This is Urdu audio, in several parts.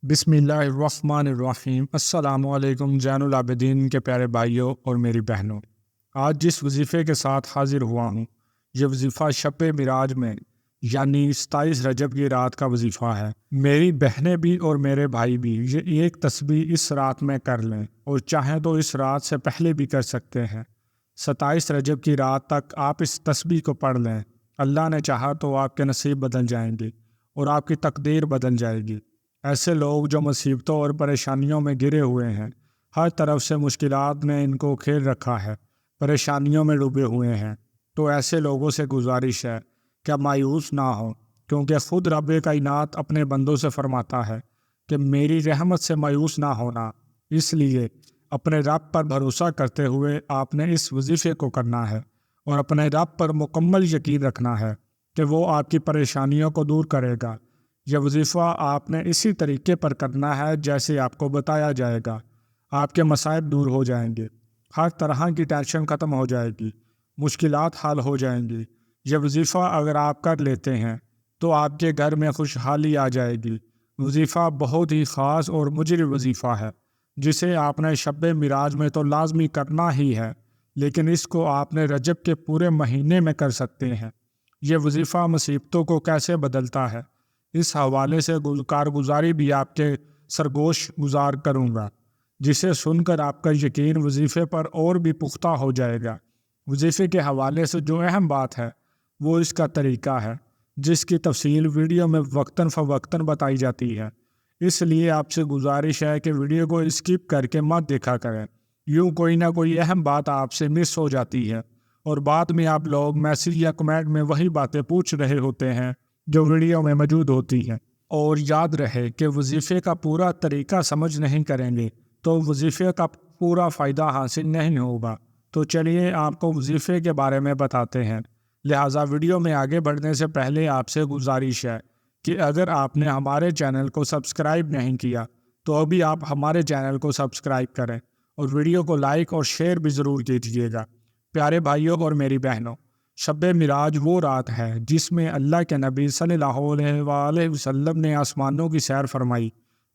بسم اللہ الرحمن الرحیم۔ السلام علیکم زین العابدین کے پیارے بھائیوں اور میری بہنوں، آج جس وظیفے کے ساتھ حاضر ہوا ہوں یہ وظیفہ شب معراج میں یعنی 27 رجب کی رات کا وظیفہ ہے۔ میری بہنیں بھی اور میرے بھائی بھی یہ ایک تسبیح اس رات میں کر لیں اور چاہیں تو اس رات سے پہلے بھی کر سکتے ہیں۔ 27 رجب کی رات تک آپ اس تسبیح کو پڑھ لیں، اللہ نے چاہا تو آپ کے نصیب بدل جائیں گے اور آپ کی تقدیر بدل جائے گی۔ ایسے لوگ جو مصیبتوں اور پریشانیوں میں گرے ہوئے ہیں، ہر طرف سے مشکلات نے ان کو گھیر رکھا ہے، پریشانیوں میں ڈوبے ہوئے ہیں، تو ایسے لوگوں سے گزارش ہے کہ مایوس نہ ہو، کیونکہ خود رب کائنات اپنے بندوں سے فرماتا ہے کہ میری رحمت سے مایوس نہ ہونا۔ اس لیے اپنے رب پر بھروسہ کرتے ہوئے آپ نے اس وظیفے کو کرنا ہے اور اپنے رب پر مکمل یقین رکھنا ہے کہ وہ آپ کی پریشانیوں کو دور کرے گا۔ یہ وظیفہ آپ نے اسی طریقے پر کرنا ہے جیسے آپ کو بتایا جائے گا۔ آپ کے مصائب دور ہو جائیں گے، ہر طرح کی ٹینشن ختم ہو جائے گی، مشکلات حل ہو جائیں گی۔ یہ وظیفہ اگر آپ کر لیتے ہیں تو آپ کے گھر میں خوشحالی آ جائے گی۔ وظیفہ بہت ہی خاص اور مجر وظیفہ ہے جسے آپ نے شب معراج میں تو لازمی کرنا ہی ہے، لیکن اس کو آپ نے رجب کے پورے مہینے میں کر سکتے ہیں۔ یہ وظیفہ مصیبتوں کو کیسے بدلتا ہے، اس حوالے سے کارگزاری بھی آپ کے سرگوش گزار کروں گا، جسے سن کر آپ کا یقین وظیفے پر اور بھی پختہ ہو جائے گا۔ وظیفے کے حوالے سے جو اہم بات ہے وہ اس کا طریقہ ہے، جس کی تفصیل ویڈیو میں وقتاً فوقتاً بتائی جاتی ہے۔ اس لیے آپ سے گزارش ہے کہ ویڈیو کو اسکپ کر کے مت دیکھا کریں، یوں کوئی نہ کوئی اہم بات آپ سے مس ہو جاتی ہے اور بعد میں آپ لوگ میسیج یا کمنٹ میں وہی باتیں پوچھ رہے ہوتے ہیں جو ویڈیو میں موجود ہوتی ہیں۔ اور یاد رہے کہ وظیفے کا پورا طریقہ سمجھ نہیں کریں گے تو وظیفے کا پورا فائدہ حاصل نہیں ہوگا۔ تو چلیے آپ کو وظیفے کے بارے میں بتاتے ہیں، لہٰذا ویڈیو میں آگے بڑھنے سے پہلے آپ سے گزارش ہے کہ اگر آپ نے ہمارے چینل کو سبسکرائب نہیں کیا تو ابھی آپ ہمارے چینل کو سبسکرائب کریں اور ویڈیو کو لائک اور شیئر بھی ضرور کیجیے گا۔ پیارے بھائیوں اور میری بہنوں، شب معراج وہ رات ہے جس میں اللہ کے نبی صلی اللہ علیہ وآلہ وسلم نے آسمانوں کی سیر فرمائی،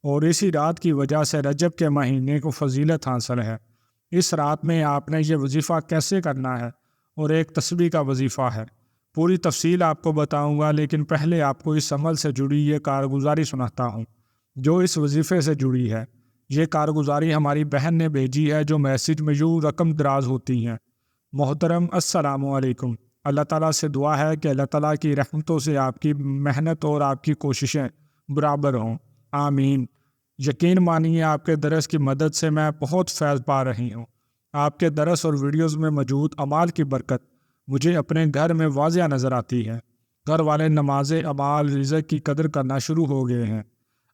اور اسی رات کی وجہ سے رجب کے مہینے کو فضیلت حاصل ہے۔ اس رات میں آپ نے یہ وظیفہ کیسے کرنا ہے اور ایک تسبیح کا وظیفہ ہے، پوری تفصیل آپ کو بتاؤں گا، لیکن پہلے آپ کو اس عمل سے جڑی یہ کارگزاری سناتا ہوں جو اس وظیفے سے جڑی ہے۔ یہ کارگزاری ہماری بہن نے بھیجی ہے جو میسیج میں یوں رقم دراز ہوتی ہیں۔ محترم السلام علیکم، اللہ تعالیٰ سے دعا ہے کہ اللہ تعالیٰ کی رحمتوں سے آپ کی محنت اور آپ کی کوششیں برابر ہوں، آمین۔ یقین مانیے آپ کے درس کی مدد سے میں بہت فیض پا رہی ہوں۔ آپ کے درس اور ویڈیوز میں موجود اعمال کی برکت مجھے اپنے گھر میں واضح نظر آتی ہے۔ گھر والے نماز اعمال رزق کی قدر کرنا شروع ہو گئے ہیں۔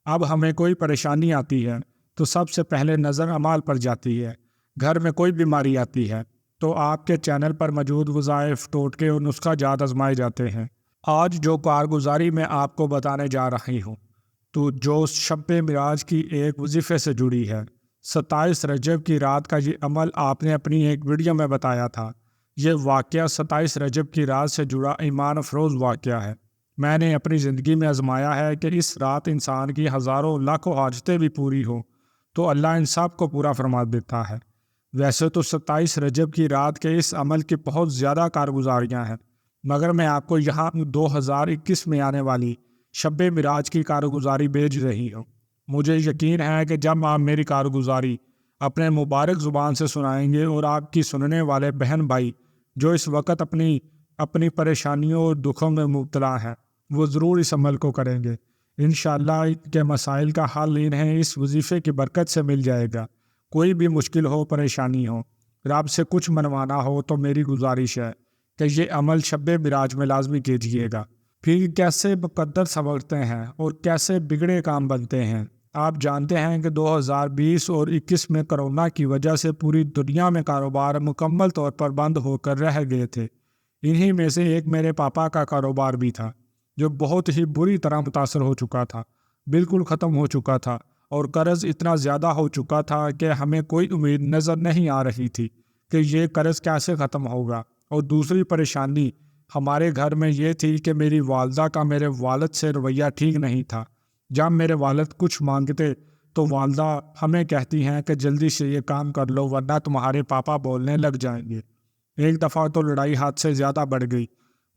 اب ہمیں کوئی پریشانی آتی ہے تو سب سے پہلے نظر اعمال پر جاتی ہے۔ گھر میں کوئی بیماری آتی ہے تو آپ کے چینل پر موجود وظائف، ٹوٹکے اور نسخہ جات آزمائے جاتے ہیں۔ آج جو کارگزاری میں آپ کو بتانے جا رہی ہوں تو جو شب معراج کی ایک وظیفے سے جڑی ہے۔ 27 رجب کی رات کا یہ عمل آپ نے اپنی ایک ویڈیو میں بتایا تھا۔ یہ واقعہ 27 رجب کی رات سے جڑا ایمان افروز واقعہ ہے۔ میں نے اپنی زندگی میں آزمایا ہے کہ اس رات انسان کی ہزاروں لاکھوں حاجتیں بھی پوری ہوں تو اللہ ان سب کو پورا فرما دیتا ہے۔ ویسے تو 27 رجب کی رات کے اس عمل کی بہت زیادہ کارگزاریاں ہیں، مگر میں آپ کو یہاں 2021 میں آنے والی شب معراج کی کارگزاری بھیج رہی ہوں۔ مجھے یقین ہے کہ جب آپ میری کارگزاری اپنے مبارک زبان سے سنائیں گے اور آپ کی سننے والے بہن بھائی جو اس وقت اپنی پریشانیوں اور دکھوں میں مبتلا ہیں وہ ضرور اس عمل کو کریں گے۔ انشاءاللہ ان کے مسائل کا حل انہیں اس وظیفے کی برکت سے مل جائے گا۔ کوئی بھی مشکل ہو، پریشانی ہو، رب سے کچھ منوانا ہو تو میری گزارش ہے کہ یہ عمل شب معراج میں لازمی کیجیے گا۔ پھر کیسے مقدر سنورتے ہیں اور کیسے بگڑے کام بنتے ہیں۔ آپ جانتے ہیں کہ 2020 اور 21 میں کرونا کی وجہ سے پوری دنیا میں کاروبار مکمل طور پر بند ہو کر رہ گئے تھے۔ انہی میں سے ایک میرے پاپا کا کاروبار بھی تھا جو بہت ہی بری طرح متاثر ہو چکا تھا، بالکل ختم ہو چکا تھا، اور قرض اتنا زیادہ ہو چکا تھا کہ ہمیں کوئی امید نظر نہیں آ رہی تھی کہ یہ قرض کیسے ختم ہوگا۔ اور دوسری پریشانی ہمارے گھر میں یہ تھی کہ میری والدہ کا میرے والد سے رویہ ٹھیک نہیں تھا۔ جب میرے والد کچھ مانگتے تو والدہ ہمیں کہتی ہیں کہ جلدی سے یہ کام کر لو ورنہ تمہارے پاپا بولنے لگ جائیں گے۔ ایک دفعہ تو لڑائی حد سے زیادہ بڑھ گئی۔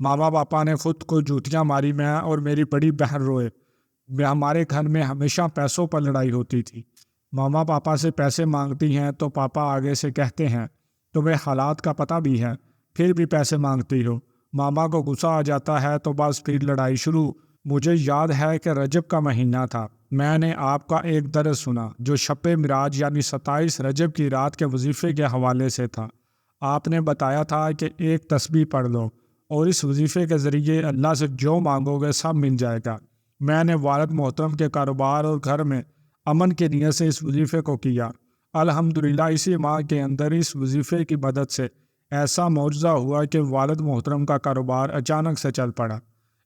ماما پاپا نے خود کو جوتیاں ماری، میں اور میری بڑی بہن روئے۔ ہمارے گھر میں ہمیشہ پیسوں پر لڑائی ہوتی تھی۔ ماما پاپا سے پیسے مانگتی ہیں تو پاپا آگے سے کہتے ہیں تمہیں حالات کا پتہ بھی ہے، پھر بھی پیسے مانگتی ہو۔ ماما کو غصہ آ جاتا ہے تو بس پھر لڑائی شروع۔ مجھے یاد ہے کہ رجب کا مہینہ تھا۔ میں نے آپ کا ایک درس سنا جو شب معراج یعنی 27 رجب کی رات کے وظیفے کے حوالے سے تھا۔ آپ نے بتایا تھا کہ ایک تسبیح پڑھ لو اور اس وظیفے کے ذریعے اللہ سے جو مانگو گے سب مل جائے گا۔ میں نے والد محترم کے کاروبار اور گھر میں امن کی نیت سے اس وظیفے کو کیا۔ الحمدللہ اسی ماہ کے اندر اس وظیفے کی مدد سے ایسا معجزہ ہوا کہ والد محترم کا کاروبار اچانک سے چل پڑا۔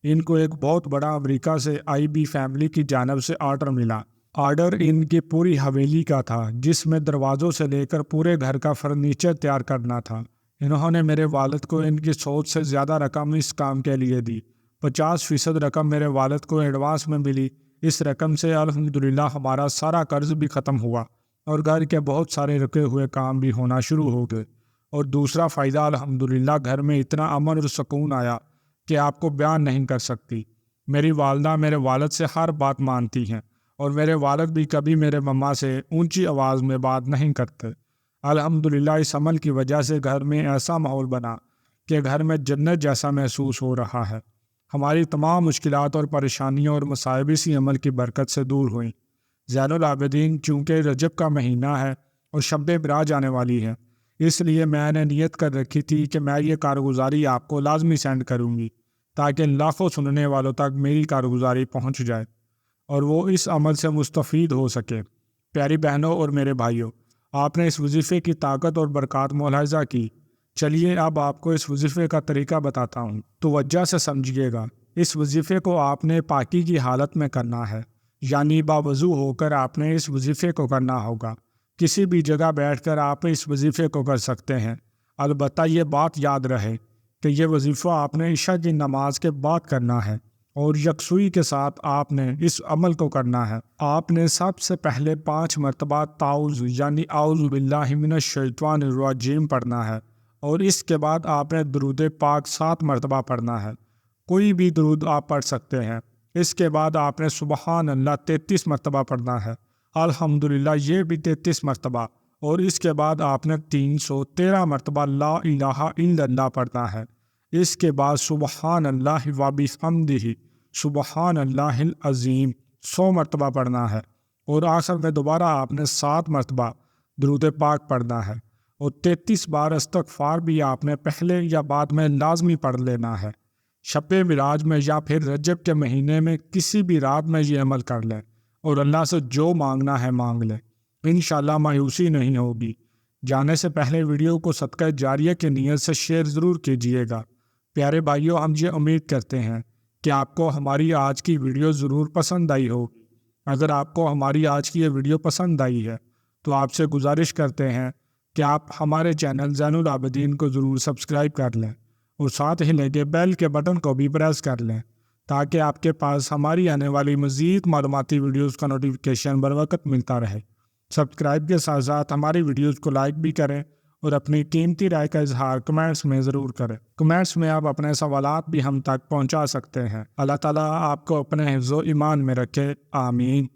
ان کو ایک بہت بڑا امریکہ سے IB فیملی کی جانب سے آرڈر ملا۔ آرڈر ان کی پوری حویلی کا تھا جس میں دروازوں سے لے کر پورے گھر کا فرنیچر تیار کرنا تھا۔ انہوں نے میرے والد کو ان کی سوچ سے زیادہ رقم اس کام کے لیے دی۔ 50% رقم میرے والد کو ایڈوانس میں ملی۔ اس رقم سے الحمدللہ ہمارا سارا قرض بھی ختم ہوا اور گھر کے بہت سارے رکے ہوئے کام بھی ہونا شروع ہو گئے۔ اور دوسرا فائدہ الحمدللہ گھر میں اتنا امن اور سکون آیا کہ آپ کو بیان نہیں کر سکتی۔ میری والدہ میرے والد سے ہر بات مانتی ہیں اور میرے والد بھی کبھی میرے مما سے اونچی آواز میں بات نہیں کرتے۔ الحمدللہ اس عمل کی وجہ سے گھر میں ایسا ماحول بنا کہ گھر میں جنت جیسا محسوس ہو رہا ہے۔ ہماری تمام مشکلات اور پریشانیوں اور مصائب اسی عمل کی برکت سے دور ہوئیں۔ زین العابدین چونکہ رجب کا مہینہ ہے اور شب معراج آنے والی ہے، اس لیے میں نے نیت کر رکھی تھی کہ میں یہ کارگزاری آپ کو لازمی سینڈ کروں گی تاکہ لاکھوں سننے والوں تک میری کارگزاری پہنچ جائے اور وہ اس عمل سے مستفید ہو سکے۔ پیاری بہنوں اور میرے بھائیوں، آپ نے اس وظیفے کی طاقت اور برکات ملاحظہ کی۔ چلیے اب آپ کو اس وظیفے کا طریقہ بتاتا ہوں، توجہ سے سمجھیے گا۔ اس وظیفے کو آپ نے پاکی کی حالت میں کرنا ہے، یعنی باوضو ہو کر آپ نے اس وظیفے کو کرنا ہوگا۔ کسی بھی جگہ بیٹھ کر آپ اس وظیفے کو کر سکتے ہیں۔ البتہ یہ بات یاد رہے کہ یہ وظیفہ آپ نے عشاء کی نماز کے بعد کرنا ہے اور یکسوئی کے ساتھ آپ نے اس عمل کو کرنا ہے۔ آپ نے سب سے پہلے 5 مرتبہ تعوذ یعنی اعوذ باللہ من الشیطان الرجیم پڑھنا ہے اور اس کے بعد آپ نے درود پاک 7 مرتبہ پڑھنا ہے۔ کوئی بھی درود آپ پڑھ سکتے ہیں۔ اس کے بعد آپ نے سبحان اللہ 33 مرتبہ پڑھنا ہے، الحمدللہ یہ بھی 33 مرتبہ، اور اس کے بعد آپ نے 313 مرتبہ لا الہ الا اللہ پڑھنا ہے۔ اس کے بعد سبحان اللہ و بحمدہ سبحان اللہ العظیم 100 مرتبہ پڑھنا ہے، اور آخر میں دوبارہ آپ نے 7 مرتبہ درود پاک پڑھنا ہے، اور 33 بار استغفار بھی آپ نے پہلے یا بعد میں لازمی پڑھ لینا ہے۔ شب معراج میں یا پھر رجب کے مہینے میں کسی بھی رات میں یہ عمل کر لیں اور اللہ سے جو مانگنا ہے مانگ لیں، انشاءاللہ مایوسی نہیں ہوگی۔ جانے سے پہلے ویڈیو کو صدقہ جاریہ کی نیت سے شیئر ضرور کیجیے گا۔ پیارے بھائیوں، ہم یہ امید کرتے ہیں کہ آپ کو ہماری آج کی ویڈیو ضرور پسند آئی ہوگی۔ اگر آپ کو ہماری آج کی یہ ویڈیو پسند آئی ہے تو آپ سے گزارش کرتے ہیں کہ آپ ہمارے چینل زین العابدین کو ضرور سبسکرائب کر لیں اور ساتھ ہی لگے بیل کے بٹن کو بھی پریس کر لیں تاکہ آپ کے پاس ہماری آنے والی مزید معلوماتی ویڈیوز کا نوٹیفیکیشن بر وقت ملتا رہے۔ سبسکرائب کے ساتھ ساتھ ہماری ویڈیوز کو لائک بھی کریں اور اپنی قیمتی رائے کا اظہار کمنٹس میں ضرور کریں۔ کمنٹس میں آپ اپنے سوالات بھی ہم تک پہنچا سکتے ہیں۔ اللہ تعالیٰ آپ کو اپنے حفظ و ایمان میں رکھے، آمین۔